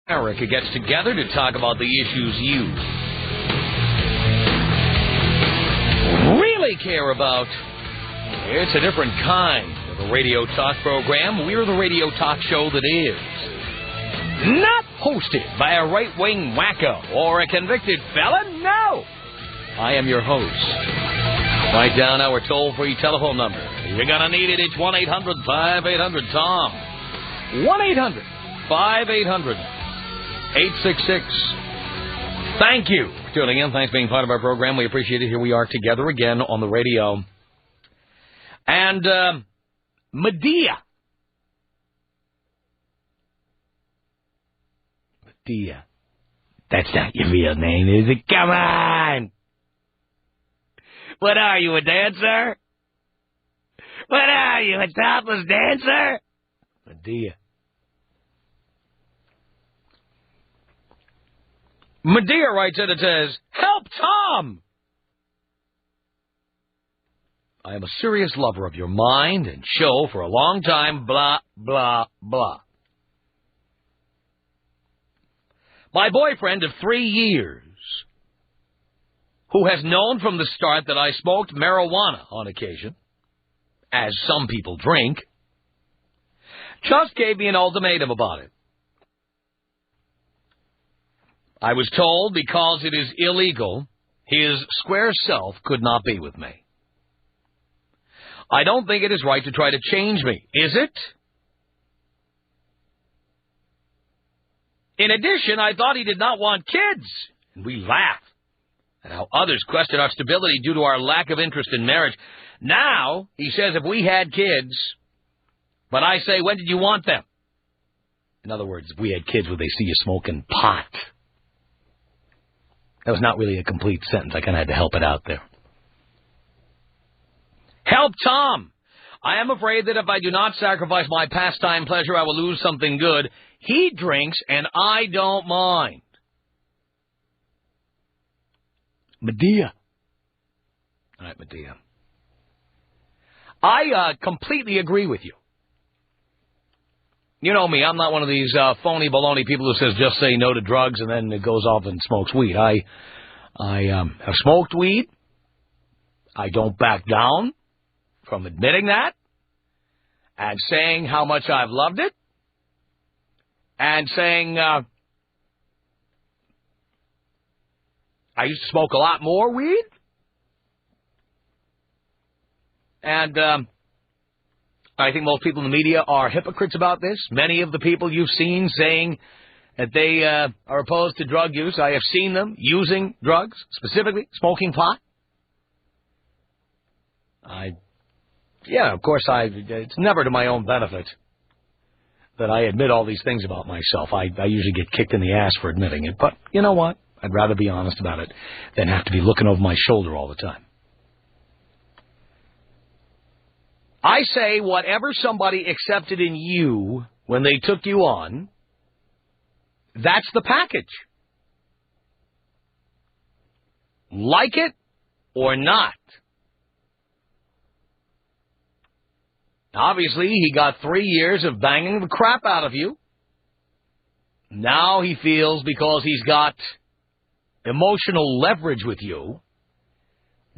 America gets together to talk about the issues you really care about. It's a different kind of a radio talk program. We're the radio talk show that is not hosted by a right-wing wacko or a convicted felon. No! I am your host. Write down our toll-free telephone number. You're going to need it. It's 1-800-5800-TOM. 1-800-5800-866. Thank you for tuning in. Thanks for being part of our program. We appreciate it. Here we are together again on the radio. And Medea. Medea. That's not your real name, is it? Come on! What are you, a dancer? What are you, a topless dancer? Medea. Medea writes in and says, "Help Tom! I am a serious lover of your mind and show for a long time, blah, blah, blah. My boyfriend of 3 years, who has known from the start that I smoked marijuana on occasion, as some people drink, just gave me an ultimatum about it. I was told because it is illegal, his square self could not be with me. I don't think it is right to try to change me, is it? In addition, I thought he did not want kids, and we laughed at how others question our stability due to our lack of interest in marriage. Now, he says if we had kids, but I say, when did you want them? In other words, if we had kids, would they see you smoking pot? That was not really a complete sentence. I kind of had to help it out there. Help Tom! I am afraid that if I do not sacrifice my pastime pleasure, I will lose something good. He drinks, and I don't mind. Medea. All right, Medea. I completely agree with you. You know me, I'm not one of these phony baloney people who says just say no to drugs and then it goes off and smokes weed. I have smoked weed. I don't back down from admitting that and saying how much I've loved it and saying I used to smoke a lot more weed. And I think most people in the media are hypocrites about this. Many of the people you've seen saying that they are opposed to drug use, I have seen them using drugs, specifically smoking pot. Of course, it's never to my own benefit that I admit all these things about myself. I usually get kicked in the ass for admitting it. But you know what? I'd rather be honest about it than have to be looking over my shoulder all the time. I say whatever somebody accepted in you when they took you on, that's the package. Like it or not. Obviously, he got 3 years of banging the crap out of you. Now he feels because he's got emotional leverage with you,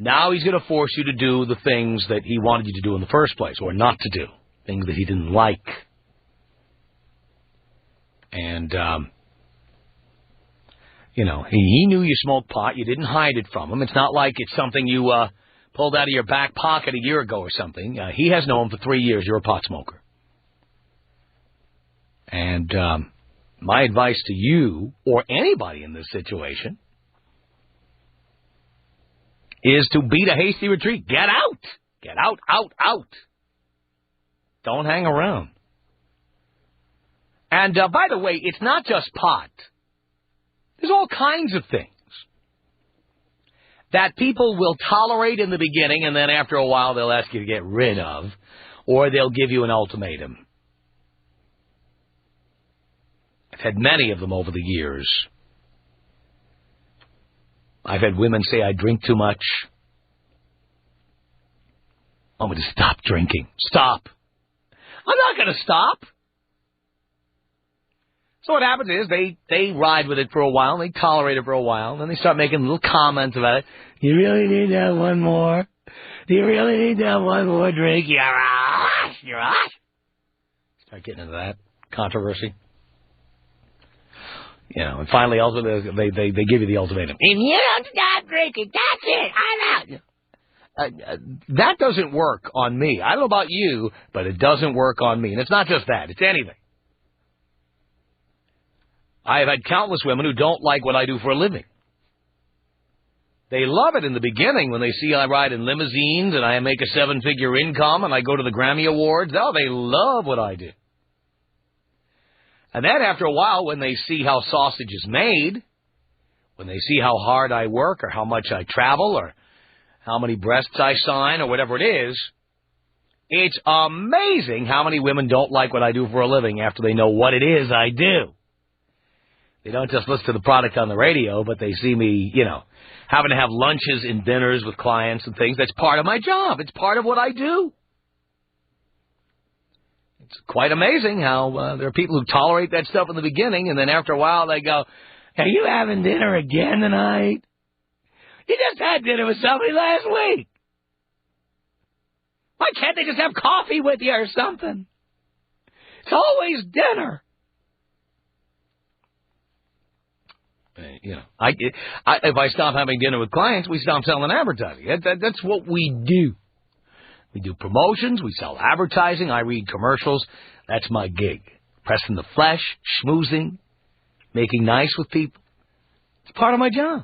now he's going to force you to do the things that he wanted you to do in the first place, or not to do, things that he didn't like. And, he knew you smoked pot. You didn't hide it from him. It's not like it's something you pulled out of your back pocket a year ago or something. He has known for 3 years you're a pot smoker. And my advice to you, or anybody in this situation, is to beat a hasty retreat. Get out. Get out, out, out. Don't hang around. And, by the way, it's not just pot. There's all kinds of things that people will tolerate in the beginning, and then after a while they'll ask you to get rid of, or they'll give you an ultimatum. I've had many of them over the years. I've had women say I drink too much. I want me to stop drinking. Stop. I'm not going to stop. So what happens is they ride with it for a while, and they tolerate it for a while, and then they start making little comments about it. You really need to have one more? Do you really need to have one more drink? You're right. Start getting into that controversy. You know, and finally, also they give you the ultimatum. If you don't stop drinking, that's it. I'm out. That doesn't work on me. I don't know about you, but it doesn't work on me. And it's not just that. It's anything. I have had countless women who don't like what I do for a living. They love it in the beginning when they see I ride in limousines and I make a 7-figure income and I go to the Grammy Awards. Oh, they love what I do. And then after a while, when they see how sausage is made, when they see how hard I work or how much I travel or how many breasts I sign or whatever it is, it's amazing how many women don't like what I do for a living after they know what it is I do. They don't just listen to the product on the radio, but they see me, you know, having to have lunches and dinners with clients and things. That's part of my job. It's part of what I do. It's quite amazing how there are people who tolerate that stuff in the beginning, and then after a while they go, are you having dinner again tonight? You just had dinner with somebody last week. Why can't they just have coffee with you or something? It's always dinner. You know, if I stop having dinner with clients, we stop selling advertising. That's what we do. We do promotions. We sell advertising. I read commercials. That's my gig. Pressing the flesh, schmoozing, making nice with people. It's part of my job.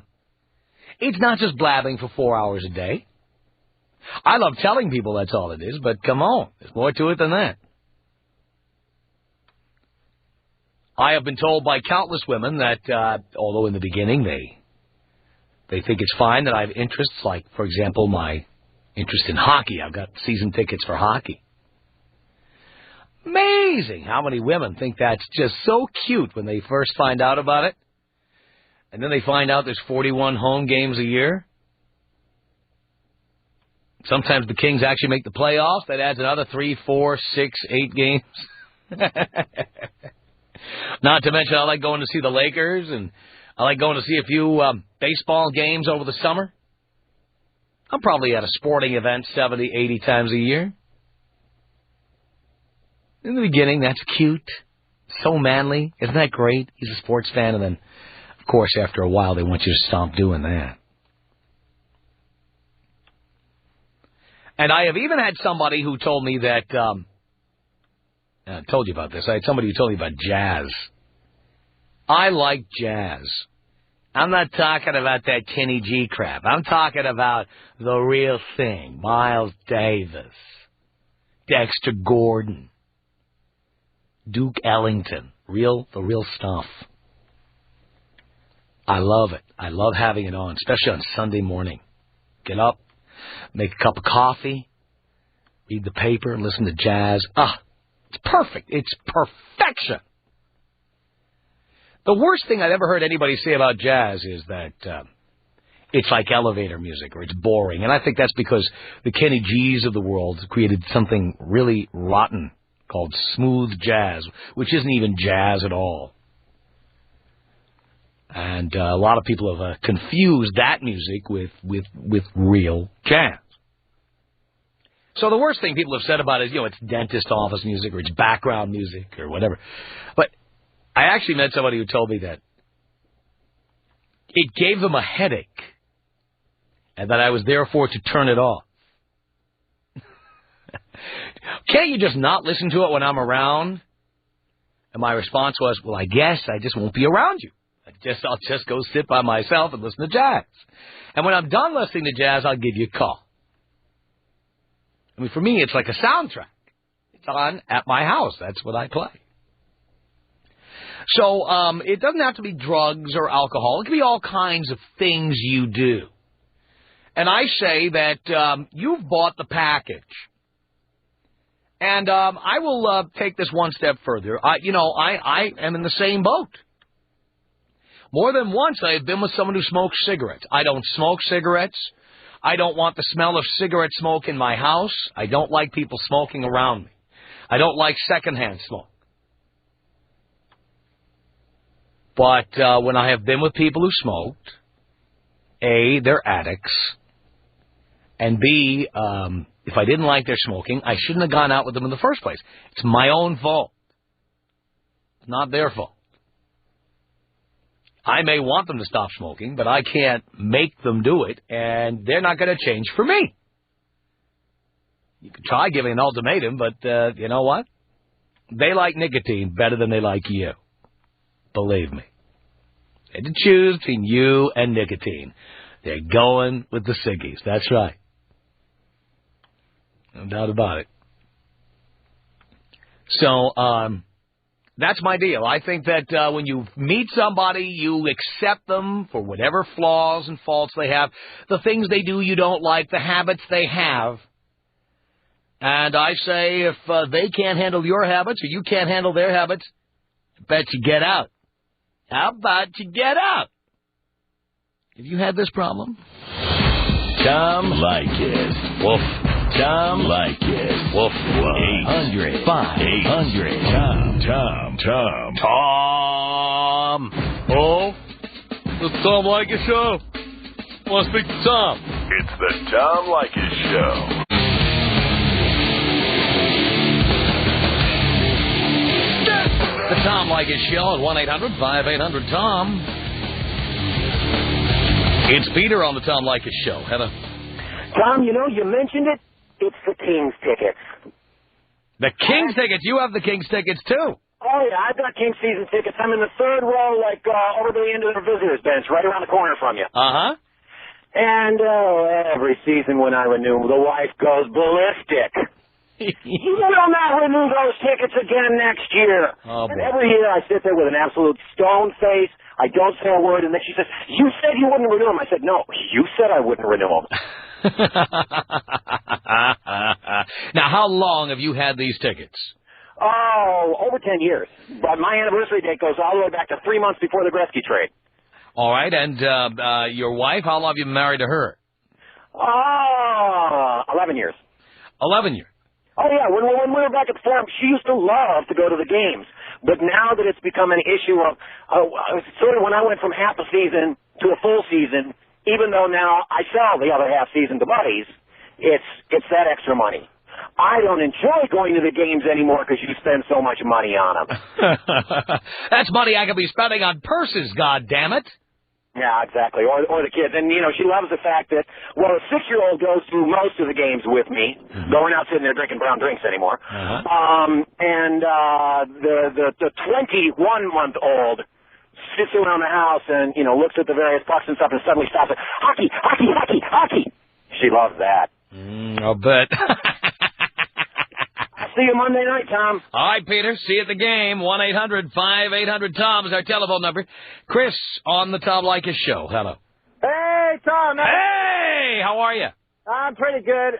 It's not just blabbing for 4 hours a day. I love telling people that's all it is, but come on, there's more to it than that. I have been told by countless women that, although in the beginning they think it's fine that I have interests, like, for example, my interest in hockey. I've got season tickets for hockey. Amazing how many women think that's just so cute when they first find out about it. And then they find out there's 41 home games a year. Sometimes the Kings actually make the playoffs. That adds another 3, 4, 6, 8 games. Not to mention I like going to see the Lakers, and I like going to see a few baseball games over the summer. I'm probably at a sporting event 70, 80 times a year. In the beginning, that's cute. So manly. Isn't that great? He's a sports fan, and then, of course, after a while, they want you to stop doing that. And I have even had somebody who told me that, I told you about this. I had somebody who told me about jazz. I like jazz. I'm not talking about that Kenny G crap. I'm talking about the real thing. Miles Davis, Dexter Gordon, Duke Ellington. The real stuff. I love it. I love having it on, especially on Sunday morning. Get up, make a cup of coffee, read the paper, and listen to jazz. It's perfect. It's perfection. The worst thing I've ever heard anybody say about jazz is that it's like elevator music or it's boring. And I think that's because the Kenny G's of the world created something really rotten called smooth jazz, which isn't even jazz at all. And a lot of people have confused that music with real jazz. So the worst thing people have said about it is, it's dentist office music or it's background music or whatever. But I actually met somebody who told me that it gave them a headache and that I was therefore to turn it off. Can't you just not listen to it when I'm around? And my response was, well, I guess I just won't be around you. I'll just go sit by myself and listen to jazz. And when I'm done listening to jazz, I'll give you a call. I mean, for me, it's like a soundtrack. It's on at my house. That's what I play. So it doesn't have to be drugs or alcohol. It can be all kinds of things you do. And I say that you've bought the package. And I will take this one step further. I am in the same boat. More than once, I have been with someone who smokes cigarettes. I don't smoke cigarettes. I don't want the smell of cigarette smoke in my house. I don't like people smoking around me. I don't like secondhand smoke. But when I have been with people who smoked, A, they're addicts, and B, if I didn't like their smoking, I shouldn't have gone out with them in the first place. It's my own fault. It's not their fault. I may want them to stop smoking, but I can't make them do it, and they're not going to change for me. You can try giving an ultimatum, but you know what? They like nicotine better than they like you. Believe me. They had to choose between you and nicotine. They're going with the ciggies. That's right. No doubt about it. So, that's my deal. I think that when you meet somebody, you accept them for whatever flaws and faults they have, the things they do you don't like, the habits they have. And I say if they can't handle your habits or you can't handle their habits, I bet you get out. How about you get out? Have you had this problem? Tom Leykis. Woof. Tom Leykis. Woof. 800. 500. Tom. Oh, the Tom Leykis Show. Want to speak to Tom? It's the Tom Leykis Show. The Tom Leykis Show at 1-800-5800-TOM. It's Peter on the Tom Leykis Show. Hello. Tom, you know, you mentioned it. It's the Kings tickets. The Kings tickets? You have the Kings tickets, too. Oh, yeah, I've got Kings season tickets. I'm in the third row, like, over the end of the visitors' bench, right around the corner from you. Uh-huh. And every season when I renew, the wife goes ballistic. You will not renew those tickets again next year. Oh, and every year I sit there with an absolute stone face. I don't say a word, and then she says, "You said you wouldn't renew them." I said, "No, you said I wouldn't renew them." Now, how long have you had these tickets? Oh, over 10 years. But my anniversary date goes all the way back to 3 months before the Gretzky trade. All right, and your wife, how long have you been married to her? 11 years. 11 years. Oh, yeah, when we were back at the Forum, she used to love to go to the games. But now that it's become an issue of, sort of when I went from half a season to a full season, even though now I sell the other half season to buddies, it's that extra money. I don't enjoy going to the games anymore because you spend so much money on them. That's money I could be spending on purses, goddammit. Yeah, exactly. Or the kids. And, you know, she loves the fact that, well, a 6-year-old goes to most of the games with me. Mm-hmm. Though we're not sitting there drinking brown drinks anymore. Uh-huh. And the 21-month-old sits around the house and, you know, looks at the various pucks and stuff and suddenly stops and, hockey, hockey, hockey, hockey. She loves that. I'll bet. See you Monday night, Tom. All right, Peter. See you at the game. 1-800-5800-TOM is our telephone number. Chris on the Tom Leykis Show. Hello. Hey, Tom. Hey, how are you? I'm pretty good.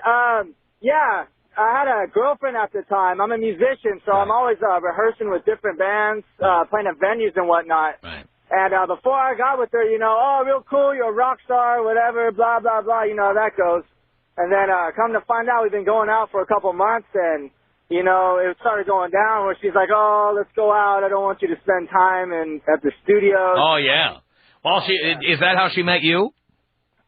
Yeah, I had a girlfriend at the time. I'm a musician, so I'm always rehearsing with different bands, playing at venues and whatnot. Right. And before I got with her, you know, oh, real cool, you're a rock star, whatever, blah, blah, blah, you know how that goes. And then come to find out, we've been going out for a couple months, and you know, it started going down where she's like, oh, let's go out. I don't want you to spend time at the studio. Oh, yeah. Well, is that how she met you?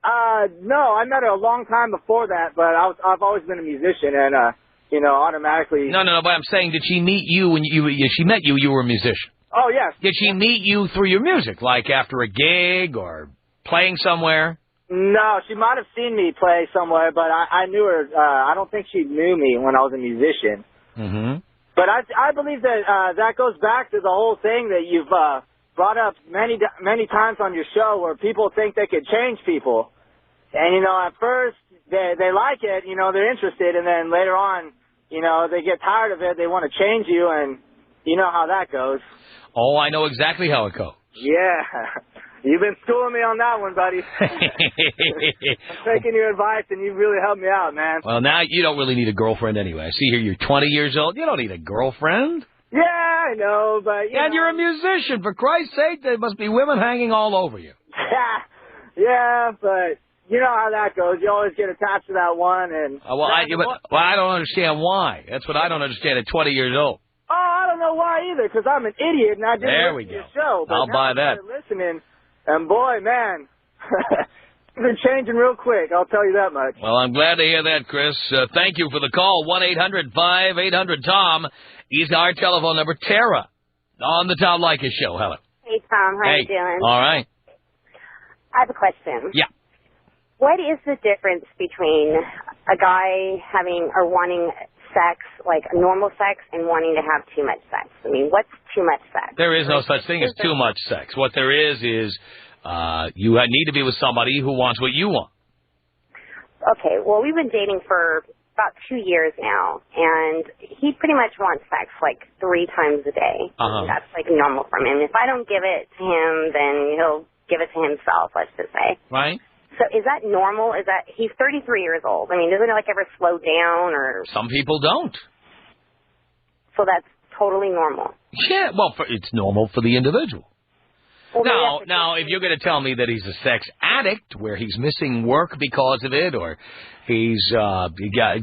No, I met her a long time before that, but I've always been a musician and, you know, automatically. No, but I'm saying, did she meet you when she met you, you were a musician? Oh, yes. Did she meet you through your music, like after a gig or playing somewhere? No, she might have seen me play somewhere, but I knew her. I don't think she knew me when I was a musician. Mm-hmm. But I believe that that goes back to the whole thing that you've brought up many times on your show, where people think they could change people. And, you know, at first they like it, you know, they're interested, and then later on, you know, they get tired of it, they want to change you, and you know how that goes. Oh, I know exactly how it goes. Yeah. You've been schooling me on that one, buddy. I'm taking your advice, and you really helped me out, man. Well, now you don't really need a girlfriend anyway. I see here you're 20 years old. You don't need a girlfriend. Yeah, I know, but... You're a musician. For Christ's sake, there must be women hanging all over you. Yeah, but you know how that goes. You always get attached to that one. And I don't understand why. That's what I don't understand at 20 years old. Oh, I don't know why either, because I'm an idiot and I didn't listen to your show. But I'll buy that. Listening, and boy, man, you've been changing real quick. I'll tell you that much. Well, I'm glad to hear that, Chris. Thank you for the call. 1-800-5800-TOM is our telephone number. Tara on the Tom Leykis Show. Hello. Hey, Tom. How you doing? All right. I have a question. Yeah. What is the difference between a guy having or wanting sex, like normal sex, and wanting to have too much sex? I mean, what's too much sex? There is no such thing as too much sex. What there is you need to be with somebody who wants what you want. Okay, well, we've been dating for about 2 years now, and he pretty much wants sex like 3 times a day. That's like normal for him. If I don't give it to him, then he'll give it to himself, let's just say. Right. So is that normal? Is that he's 33 years old? I mean, doesn't it like ever slow down or? Some people don't. So that's totally normal. Yeah, well, it's normal for the individual. Well, now, if you're going to tell me that he's a sex addict, where he's missing work because of it, or he's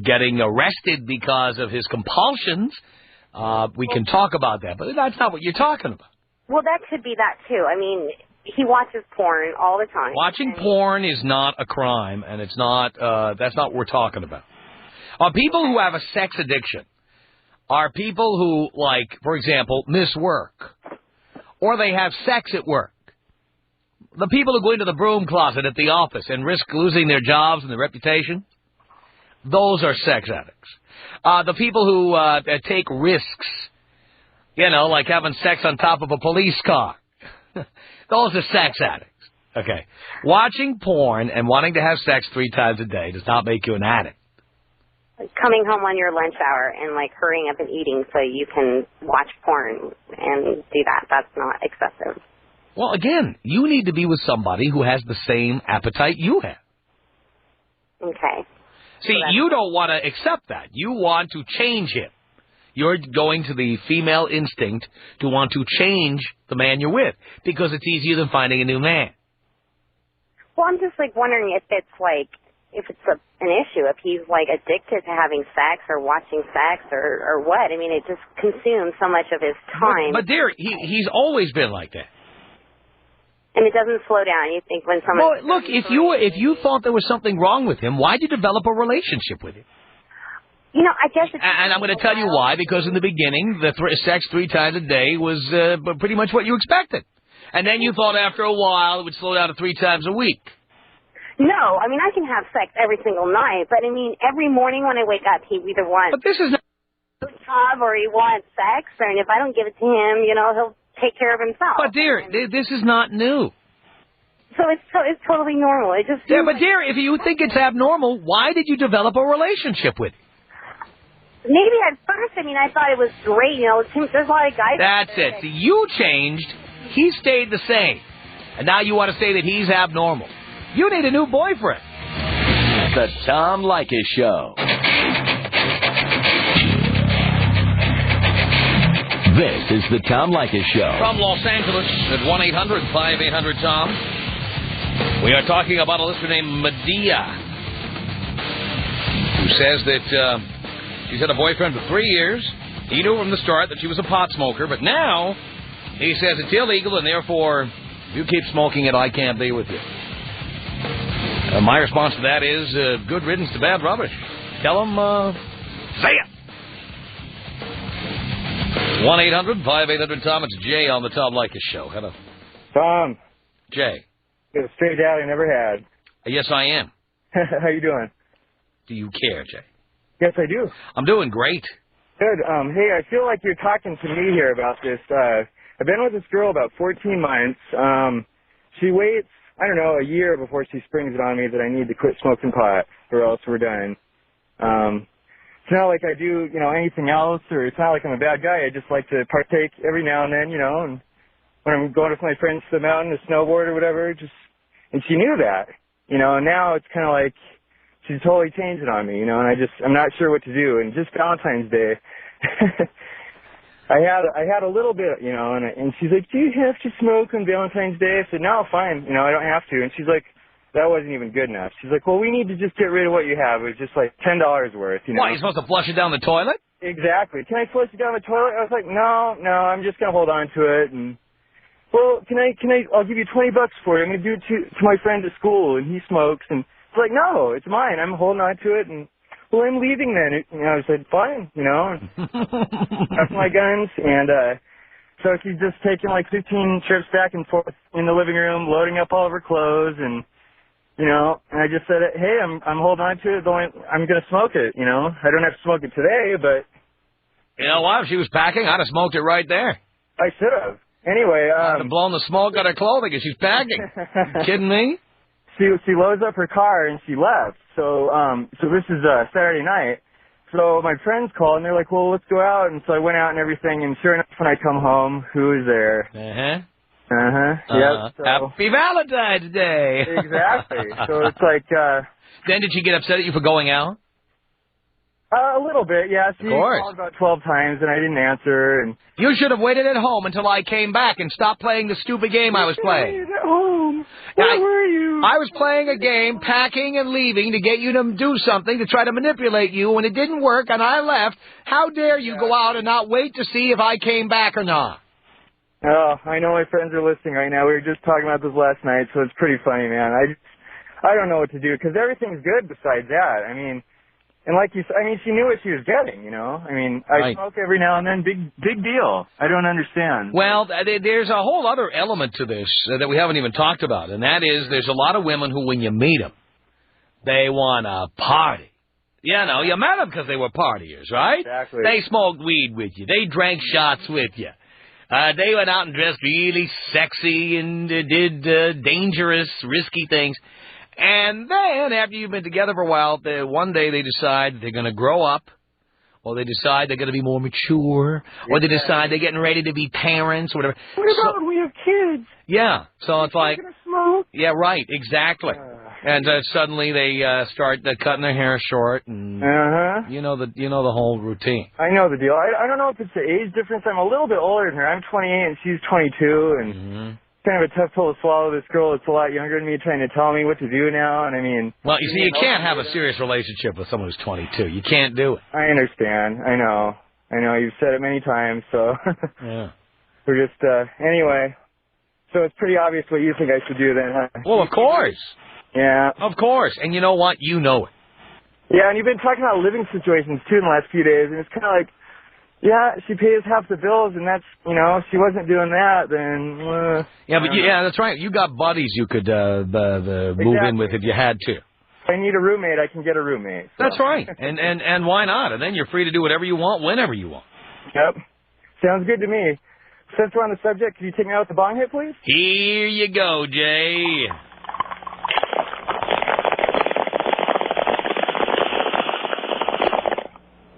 getting arrested because of his compulsions, we can talk about that. But that's not what you're talking about. Well, that could be that too. I mean, he watches porn all the time. Watching porn is not a crime, and it's not. That's not what we're talking about. People who have a sex addiction are people who, like, for example, miss work, or they have sex at work. The people who go into the broom closet at the office and risk losing their jobs and their reputation, those are sex addicts. The people who take risks, like having sex on top of a police car, those are sex addicts. Okay. Watching porn and wanting to have sex 3 times a day does not make you an addict. Coming home on your lunch hour and, like, hurrying up and eating so you can watch porn and do that, that's not excessive. Well, again, you need to be with somebody who has the same appetite you have. Okay. See, you don't want to accept that. You want to change him. You're going to the female instinct to want to change the man you're with because it's easier than finding a new man. Well, I'm just, like, wondering if it's, like, if it's an issue, if he's, like, addicted to having sex or watching sex or what. I mean, it just consumes so much of his time. But dear, he's always been like that. And it doesn't slow down. You think when someone... Well, look, if you thought there was something wrong with him, why'd you develop a relationship with him? I guess it's... And I'm going to tell you why, because in the beginning, the sex 3 times a day was pretty much what you expected. And then you thought after a while it would slow down to 3 times a week. No, I mean, I can have sex every single night, but I mean, every morning when I wake up, he either wants... But this is not... ...job or he wants sex, and if I don't give it to him, he'll take care of himself. But dear, this is not new. So it's totally normal. It just... Yeah, but dear, if you think it's abnormal, why did you develop a relationship with him? Maybe at first, I mean, I thought it was great. There's a lot of guys... That's it. See, you changed. He stayed the same. And now you want to say that he's abnormal. You need a new boyfriend. The Tom Leykis Show. This is the Tom Leykis Show. From Los Angeles at 1-800-5800-TOM. We are talking about a listener named Medea, who says that she's had a boyfriend for 3 years. He knew from the start that she was a pot smoker, but now he says it's illegal, and therefore, if you keep smoking it, I can't be with you. My response to that is good riddance to bad rubbish. Tell him, say it. 1-800-5800-TOM. It's Jay on the Tom Leykis Show. Hello. Tom. Jay. You're the straight dad I never had. Yes, I am. How you doing? Do you care, Jay? Yes, I do. I'm doing great. Good. Hey, I feel like you're talking to me here about this. I've been with this girl about 14 months. She waits, I don't know, a year before she springs it on me that I need to quit smoking pot or else we're done. It's not like I do, anything else, or it's not like I'm a bad guy. I just like to partake every now and then, and when I'm going with my friends to the mountain to snowboard or whatever, and she knew that, and now it's kind of like she's totally changed it on me, and I'm not sure what to do. And just Valentine's Day, I had a little bit, and she's like, do you have to smoke on Valentine's Day? I said, no, fine, I don't have to. And she's like, that wasn't even good enough. She's like, well, we need to just get rid of what you have. It was just like $10 worth, What, you're supposed to flush it down the toilet? Exactly. Can I flush it down the toilet? I was like, no, I'm just going to hold on to it. And, well, I'll give you $20 for it. I'm going to do it to my friend at school, and he smokes. And it's like, no, it's mine. I'm holding on to it. And, well, I'm leaving then. I said, fine, That's my guns. And so she's just taking like 15 trips back and forth in the living room, loading up all of her clothes. And, and I just said, hey, I'm holding on to it. I'm going to smoke it, I don't have to smoke it today, but. You know what? If she was packing, I'd have smoked it right there. I should have. Anyway, I'd have blown the smoke out of her clothing if she's packing. You kidding me? She loads up her car and she left. So this is Saturday night. So my friends called and they're like, well, let's go out. And so I went out and everything. And sure enough, when I come home, who is there? Yep. So. Happy Valentine's Day. Exactly. So it's like. Then did she get upset at you for going out? A little bit, yeah. She called about 12 times, and I didn't answer. And you should have waited at home until I came back and stopped playing the stupid game I was playing. At home. Where were you? I was playing a game, packing and leaving to get you to do something to try to manipulate you, and it didn't work, and I left. How dare you go out and not wait to see if I came back or not? Oh, I know my friends are listening right now. We were just talking about this last night, so it's pretty funny, man. I don't know what to do, because everything's good besides that. I mean... And like you said, she knew what she was getting, I smoke every now and then, big deal. I don't understand. Well, there's a whole other element to this that we haven't even talked about, and that is there's a lot of women who, when you meet them, they want to party. You met them because they were partiers, right? Exactly. They smoked weed with you. They drank shots with you. They went out and dressed really sexy and did dangerous, risky things. And then, after you've been together for a while, one day they decide they're going to grow up, or they decide they're going to be more mature, or they decide they're getting ready to be parents, or whatever. What about when we have kids? Yeah, so it's like... Going to smoke? Yeah, right, exactly. And suddenly they start cutting their hair short, and you know the whole routine. I know the deal. I don't know if it's the age difference. I'm a little bit older than her. I'm 28 and she's 22, and... kind of a tough pill to swallow. This girl that's a lot younger than me trying to tell me what to do now, and well, you see, you can't have a serious relationship with someone who's 22. You can't do it. I understand. I know. You've said it many times, so yeah. We're just anyway. So it's pretty obvious what you think I should do then, huh? Well, of course. Yeah. Of course. And you know what? You know it. Yeah, and you've been talking about living situations too in the last few days, and it's kind of like. Yeah, she pays half the bills, and that's, if she wasn't doing that, then... yeah, that's right. You got buddies you could move in with if you had to. If I need a roommate, I can get a roommate. So. That's right. And why not? And then you're free to do whatever you want, whenever you want. Yep. Sounds good to me. Since we're on the subject, can you take me out with the bong hit, please? Here you go, Jay.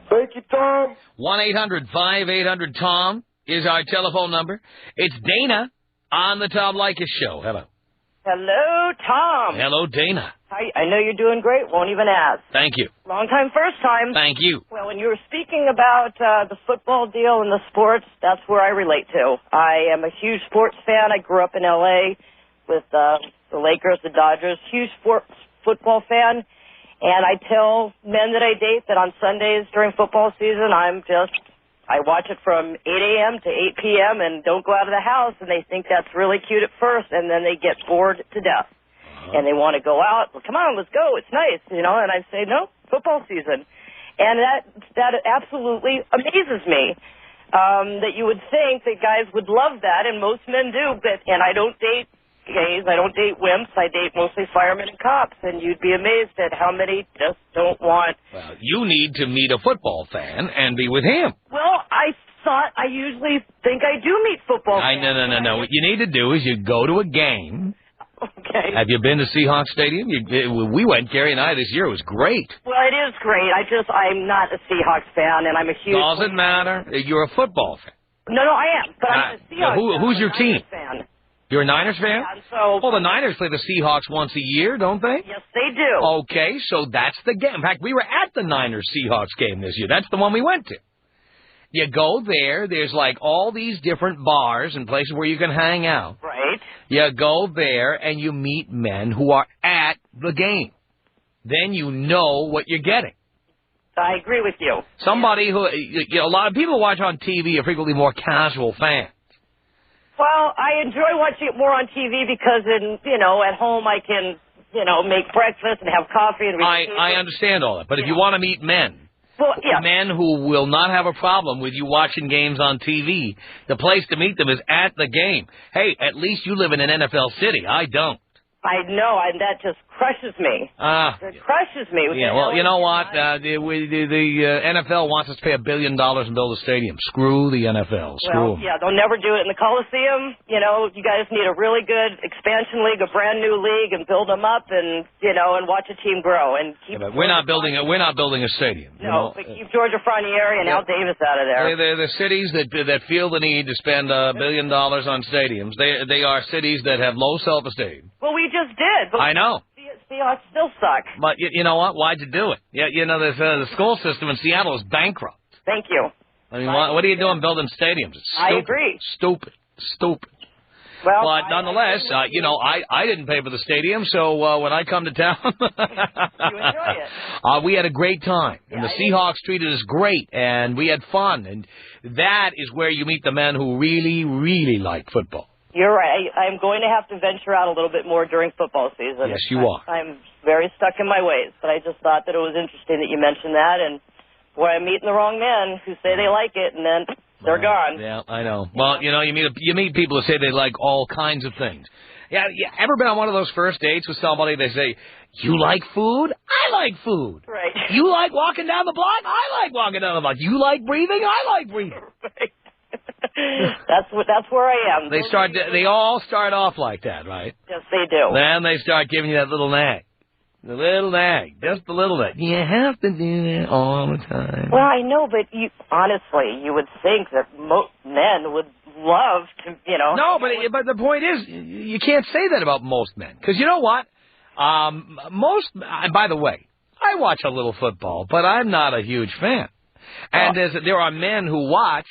Thank you, Tom. 1-800-5800-TOM is our telephone number. It's Dana on the Tom Leykis Show. Hello. Hello, Tom. Hello, Dana. Hi. I know you're doing great. Won't even ask. Thank you. Long time, first time. Thank you. Well, when you were speaking about the football deal and the sports, that's where I relate to. I am a huge sports fan. I grew up in L.A. with the Lakers, the Dodgers. Huge football fan. And I tell men that I date that on Sundays during football season, I watch it from 8 a.m. to 8 p.m. and don't go out of the house, and they think that's really cute at first, and then they get bored to death. And they want to go out. Well, come on, let's go. It's nice, and I say, no, football season. And that absolutely amazes me, that you would think that guys would love that, and most men do, and I don't date gays, I don't date wimps, I date mostly firemen and cops, and you'd be amazed at how many just don't want... Well, you need to meet a football fan and be with him. Well, I usually think I do meet football fans. No. What you need to do is you go to a game. Okay. Have you been to Seahawks Stadium? We went, Gary and I, this year. It was great. Well, it is great. I'm not a Seahawks fan, and I'm a huge... Doesn't matter. You're a football fan. No, I am, but I'm a Seahawks fan. Who's your team? Fan. You're a Niners fan? Yeah, well, the Niners play the Seahawks once a year, don't they? Yes, they do. Okay, so that's the game. In fact, we were at the Niners-Seahawks game this year. That's the one we went to. You go there. There's like all these different bars and places where you can hang out. Right. You go there and you meet men who are at the game. Then you know what you're getting. I agree with you. Somebody who, a lot of people who watch on TV are frequently more casual fans. Well, I enjoy watching it more on TV because, at home I can, make breakfast and have coffee and. I understand all that, but if you want to meet men. Well, yeah. Men who will not have a problem with you watching games on TV, the place to meet them is at the game. Hey, at least you live in an NFL city. I don't. I know, and that just crushes me. It crushes me. Yeah, well, you know what? The NFL wants us to pay $1 billion and build a stadium. Screw the NFL. Screw 'em. Yeah, they'll never do it in the Coliseum. You guys need a really good expansion league, a brand new league, and build them up, and and watch a team grow. And keep. Yeah, we're not building a stadium. No, but keep Georgia Frontiere and Al Davis out of there. They're the cities that feel the need to spend $1 billion on stadiums. They are cities that have low self-esteem. Well, we just did. But I know. Seahawks still suck. But you know what? Why'd you do it? Yeah, the school system in Seattle is bankrupt. Thank you. I mean, what are you doing building stadiums? It's stupid. I agree. Stupid. Well, but nonetheless, I didn't pay for the stadium, so when I come to town, you enjoy it. We had a great time, and the Seahawks treated us great, and we had fun, and that is where you meet the men who really, really like football. You're right. I'm going to have to venture out a little bit more during football season. Yes, you are. I'm very stuck in my ways, but I just thought that it was interesting that you mentioned that, and boy, I'm meeting the wrong men who say they like it, and then they're gone. Yeah, I know. Well, you meet people who say they like all kinds of things. Yeah, ever been on one of those first dates with somebody? They say, "You like food? I like food." Right. You like walking down the block? I like walking down the block. You like breathing? I like breathing. Right. That's where I am. They all start off like that, right? Yes, they do. Then they start giving you that little nag. The little nag. Just the little nag. You have to do that all the time. Well, I know, but honestly, you would think that most men would love to, No, but the point is, you can't say that about most men. Because you know what? By the way, I watch a little football, but I'm not a huge fan. And there are men who watch,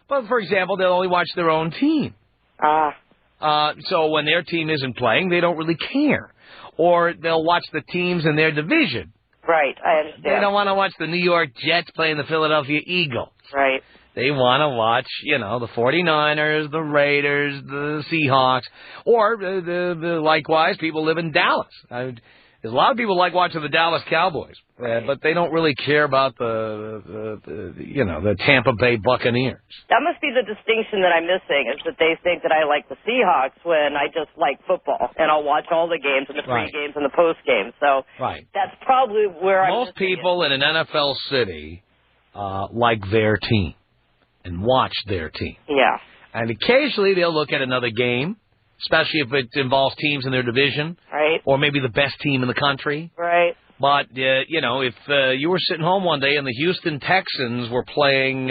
but for example, they'll only watch their own team. So when their team isn't playing, they don't really care. Or they'll watch the teams in their division. Right, I understand. They don't want to watch the New York Jets playing the Philadelphia Eagles. Right. They want to watch, the 49ers, the Raiders, the Seahawks, or the likewise, people live in Dallas. There's a lot of people like watching the Dallas Cowboys, but they don't really care about the Tampa Bay Buccaneers. That must be the distinction that I'm missing, is that they think that I like the Seahawks when I just like football, and I'll watch all the games and the pre-games and the post-games. So that's probably where most people in an NFL city like their team and watch their team. Yeah. And occasionally they'll look at another game, especially if it involves teams in their division. Right. Or maybe the best team in the country. Right. But, if you were sitting home one day and the Houston Texans were playing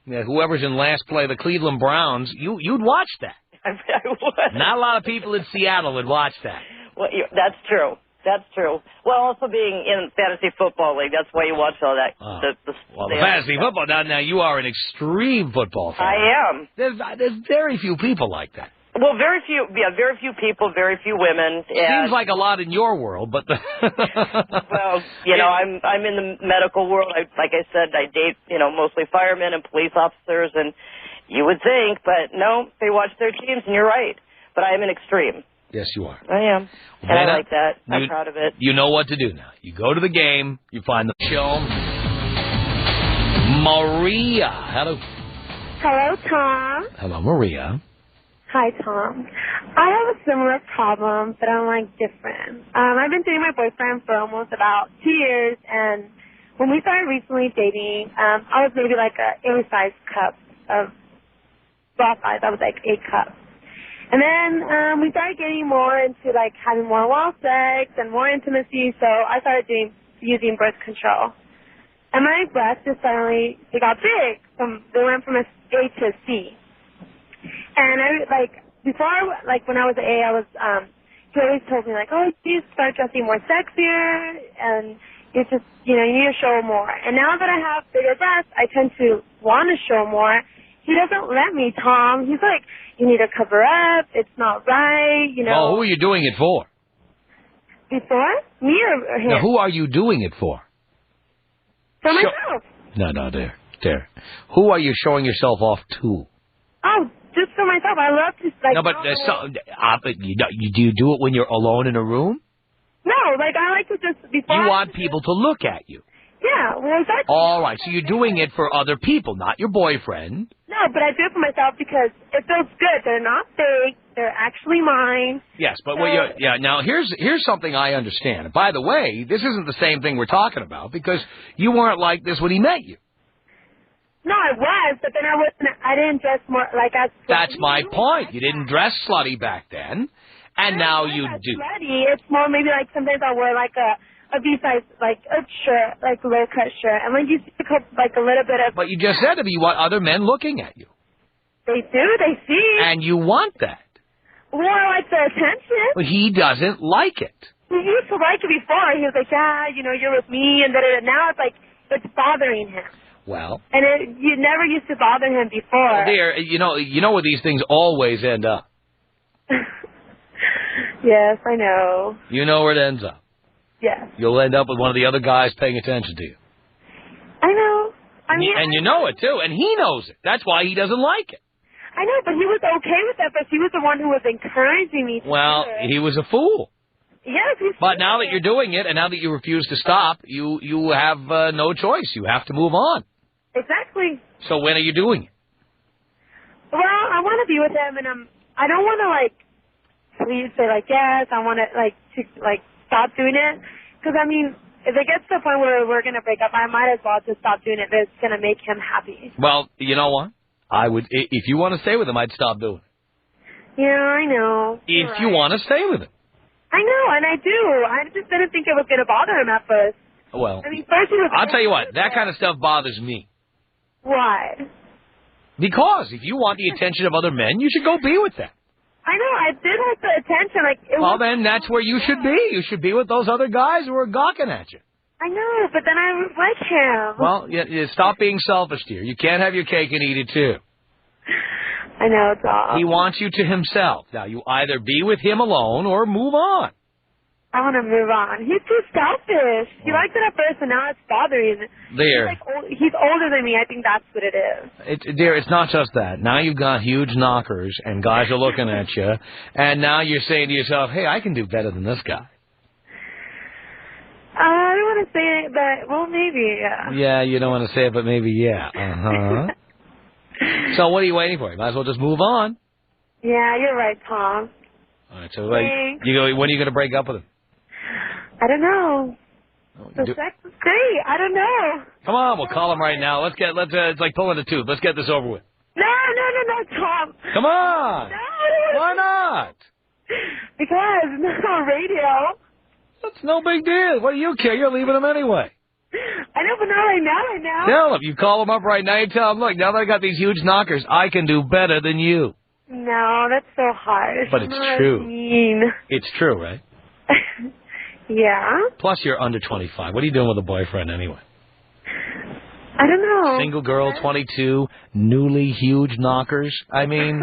whoever's in last play, the Cleveland Browns, you'd watch that. I would. Not a lot of people in Seattle would watch that. Well, that's true. That's true. Well, also being in fantasy football league, that's why you watch all that. The fantasy football. Now you are an extreme football fan. I am. There's very few people like that. Well, very few people, very few women. Seems like a lot in your world, but well, I'm in the medical world. Like I said, I date, mostly firemen and police officers, and you would think, but no, they watch their teams, and you're right. But I am an extreme. Yes, you are. I am. And I like that. I'm proud of it. You know what to do now. You go to the game, you find the show. Maria. Hello. Hello, Tom. Hello, Maria. Hi, Tom. I have a similar problem, but I'm different. I've been dating my boyfriend for almost about 2 years, and when we started recently dating, I was maybe like a A-sized cup of bra size. I was like 8 cups. And then we started getting more into having more oral sex and more intimacy, so I started using birth control. And my breasts just suddenly, they got big. They went from a A to a C. And before, when I was an A, I was, he always told me you start dressing more sexier, and it's just, you need to show more. And now that I have bigger breasts, I tend to want to show more. He doesn't let me, Tom. He's like, you need to cover up. It's not right, Oh, who are you doing it for? Before? Me or him? Now, who are you doing it for? For myself. No, there. Who are you showing yourself off to? Oh, just for myself. I love to, like... No, but do you do it when you're alone in a room? No, like, I like to just... Before you want people to look at you. Yeah, well, exactly. All right, so you're doing it for other people, not your boyfriend. No, but I do it for myself because it feels good. They're not fake. They're actually mine. Yes, but now here's something I understand. By the way, this isn't the same thing we're talking about because you weren't like this when he met you. No, I was, but then I didn't dress more like as slutty. That's my point. You didn't dress slutty back then, and now you do. Slutty. It's more maybe like sometimes I'll wear like a V-size, like a shirt, like a low-cut shirt, and like you see like a little bit of... But you just said to me you want other men looking at you. They do, they see. And you want that. Well, I like the attention. But he doesn't like it. He used to like it before. He was like, yeah, you're with me, and now it's like, it's bothering him. Well. And you never used to bother him before. Dear, you know where these things always end up. Yes, I know. You know where it ends up. Yes. You'll end up with one of the other guys paying attention to you. I know. And you know it, too, and he knows it. That's why he doesn't like it. I know, but he was okay with that, but he was the one who was encouraging me to do it. He was a fool. Yes, But now that you're doing it, and now that you refuse to stop, you have no choice. You have to move on. Exactly. So when are you doing it? Well, I want to be with him, and I don't want to, like, please say, like, yes, I want to, stop doing it. Because, I mean, if it gets to the point where we're going to break up, I might as well just stop doing it. It's going to make him happy. Well, you know what? If you want to stay with him, I'd stop doing it. Yeah, I know. If you want to stay with him. I know, and I do. I just didn't think it was going to bother him at first. Well, I mean, first he was... I'll tell you what, that kind of stuff bothers me. Why? Because if you want the attention of other men, you should go be with them. I know, I did like the attention. Then that's where you should be. You should be with those other guys who are gawking at you. I know, but then I like him. Well, stop being selfish, dear. You can't have your cake and eat it, too. I know, it's all. He wants you to himself. Now, you either be with him alone or move on. I want to move on. He's too selfish. He liked it at first, and now it's bothering. There. He's older than me. I think that's what it is. Dear, it's not just that. Now you've got huge knockers, and guys are looking at you, and now you're saying to yourself, hey, I can do better than this guy. I don't want to say it, but, well, maybe, yeah. Yeah, you don't want to say it, but maybe, yeah. Uh-huh. So what are you waiting for? You might as well just move on. Yeah, you're right, Tom. All right, so when are you going to break up with him? I don't know. The sex is great. I don't know. Come on, we'll call him right now. It's like pulling a tooth. Let's get this over with. No, Tom. Come on. No. Why not? Because it's not on radio. That's no big deal. What do you care? You're leaving him anyway. I know, but not right now. Tell him. You call him up right now. You tell him, look, now that I got these huge knockers, I can do better than you. No, that's so harsh. But it's true. Mean. It's true, right? Yeah. Plus, you're under 25. What are you doing with a boyfriend anyway? I don't know. Single girl, 22, newly huge knockers. I mean,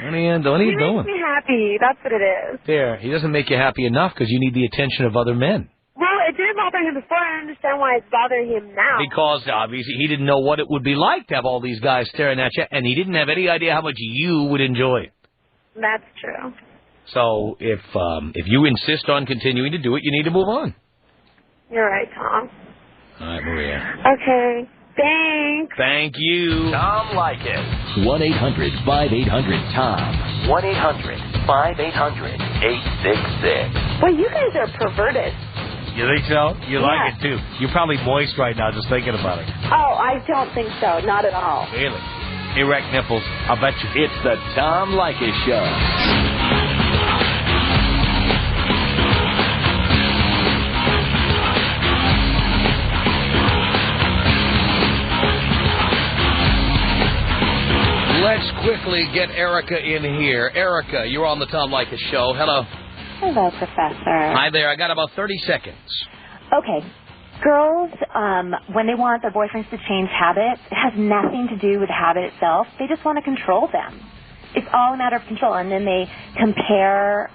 what are you doing? He makes me happy. That's what it is. There. He doesn't make you happy enough because you need the attention of other men. Well, it didn't bother him before. I understand why it's bothering him now. Because, obviously, he didn't know what it would be like to have all these guys staring at you, and he didn't have any idea how much you would enjoy it. That's true. So, if you insist on continuing to do it, you need to move on. You're right, Tom. All right, Maria. Okay. Thanks. Thank you. Tom Leykis. 1-800-5800-TOM. 1-800-5800-866. Well, you guys are perverted. You think so? You like it, too. You're probably moist right now just thinking about it. Oh, I don't think so. Not at all. Really? Erect nipples. I'll bet you. It's the Tom Leykis Show. Let's quickly get Erica in here. Erica, you're on the Tom Leykis Show. Hello. Hello, Professor. Hi there. I got about 30 seconds. Okay. Girls, when they want their boyfriends to change habits, it has nothing to do with the habit itself. They just want to control them. It's all a matter of control. And then they compare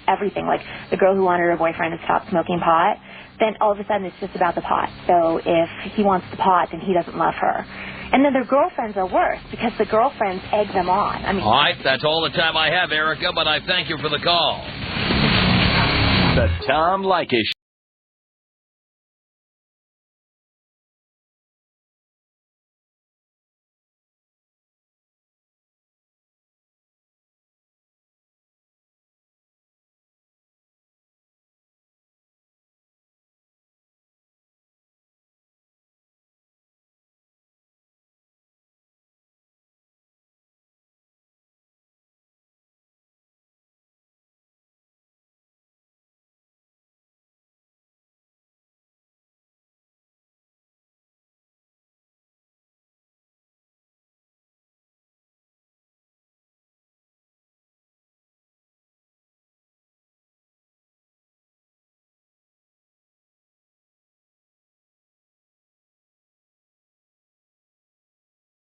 everything. Like the girl who wanted her boyfriend to stop smoking pot, then all of a sudden it's just about the pot. So if he wants the pot, then he doesn't love her. And then their girlfriends are worse because the girlfriends egg them on. I mean, all right, that's all the time I have, Erica, but I thank you for the call. The Tom Leykis Show.